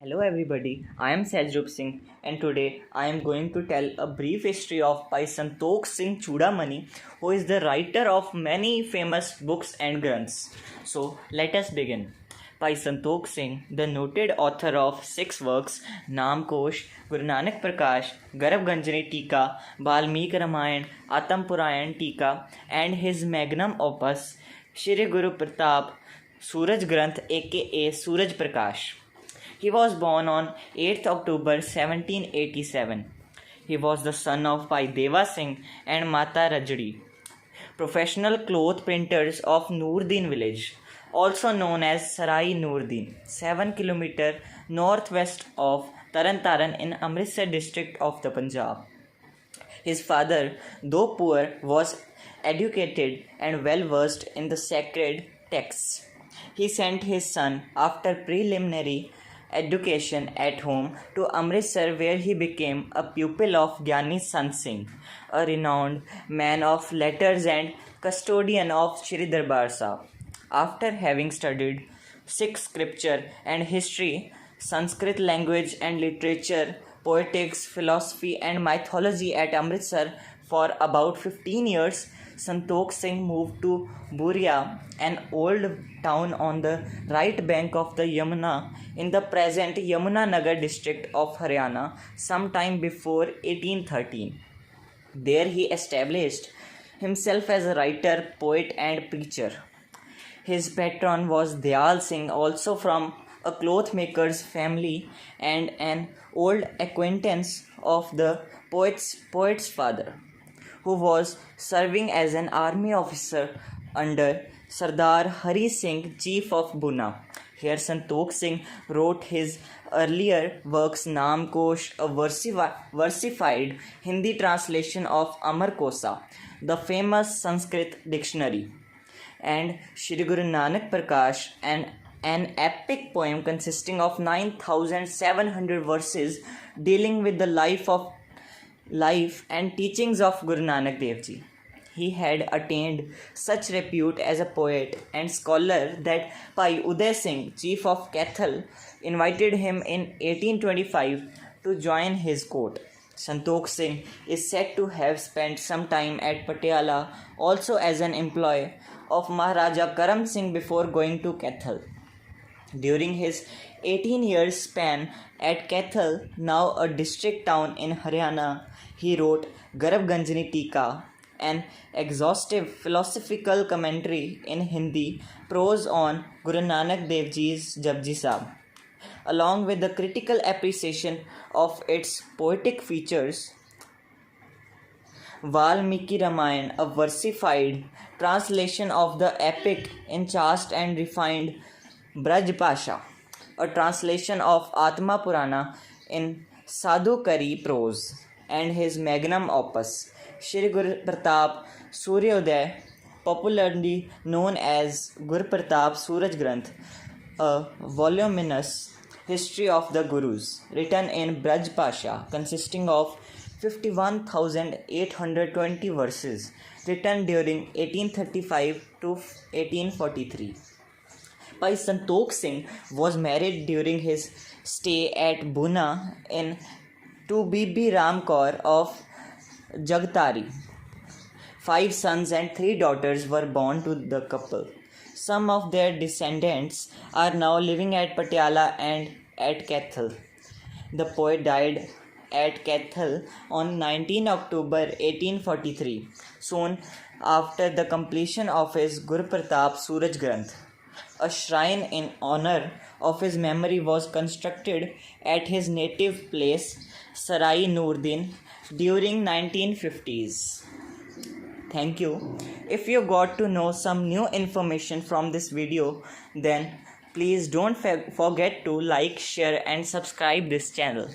Hello everybody, I am Sajrup Singh and today I am going to tell a brief history of Bhai Santokh Singh Churamani, who is the writer of many famous books and granths. So let us begin. Bhai Santokh Singh, the noted author of 6 works, Naam Kosh, Guru Nanak Prakash, Garab Ganjani Tika, Valmiki Ramayan, Atam Purayan Tika, and his magnum opus, Shri Guru Pratap Suraj Granth aka Suraj Prakash. He was born on 8th October 1787. He was the son of Bhai Deva Singh and Mata Rajdi, professional cloth printers of Noordin village, also known as Sarai Noordin, 7 km northwest of Taran in Amritsar district of the Punjab. His father, though poor, was educated and well versed in the sacred texts. He sent his son, after preliminary education at home, to Amritsar, where he became a pupil of Gyani Sant Singh, a renowned man of letters and custodian of Shri Darbar Sahib. After having studied Sikh scripture and history, Sanskrit language and literature, poetics, philosophy and mythology at Amritsar for about 15 years, Santokh Singh moved to Buria, an old town on the right bank of the Yamuna in the present Yamunanagar district of Haryana sometime before 1813. There he established himself as a writer, poet and preacher. His patron was Dayal Singh, also from a clothmaker's family and an old acquaintance of the poet's father, who was serving as an army officer under Sardar Hari Singh, chief of Buna. Here Santokh Singh wrote his earlier works, Naam Kosh, a versified Hindi translation of Amar Kosa, the famous Sanskrit dictionary, and Shri Guru Nanak Prakash, an epic poem consisting of 9,700 verses dealing with the life and teachings of Guru Nanak Dev Ji. He had attained such repute as a poet and scholar that Bhai Uday Singh, chief of Kaithal, invited him in 1825 to join his court. Santokh Singh is said to have spent some time at Patiala also as an employee of Maharaja Karam Singh before going to Kaithal. During his 18 years span at Kaithal, now a district town in Haryana, he wrote Garab Ganjani Tika, an exhaustive philosophical commentary in Hindi prose on Guru Nanak Dev Ji's Japji Sahib, along with the critical appreciation of its poetic features. Valmiki Ramayan, a versified translation of the epic in chaste and refined Braj Pasha, a translation of Atma Purana in Sadhukari prose, and his magnum opus, Shri Guru Pratap Suryodaya, popularly known as Guru Pratap Suraj Granth, a voluminous history of the Gurus, written in Braj Pasha, consisting of 51,820 verses, written during 1835 to 1843. Bhai Santokh Singh was married during his stay at Buna to Bibi Ram Kaur of Jagtari. 5 sons and 3 daughters were born to the couple. Some of their descendants are now living at Patiala and at Kaithal. The poet died at Kaithal on 19 October 1843, soon after the completion of his Guru Pratap Suraj Granth. A shrine in honor of his memory was constructed at his native place, Sarai Noordin, during 1950s. Thank you. If you got to know some new information from this video, then please don't forget to like, share and subscribe this channel.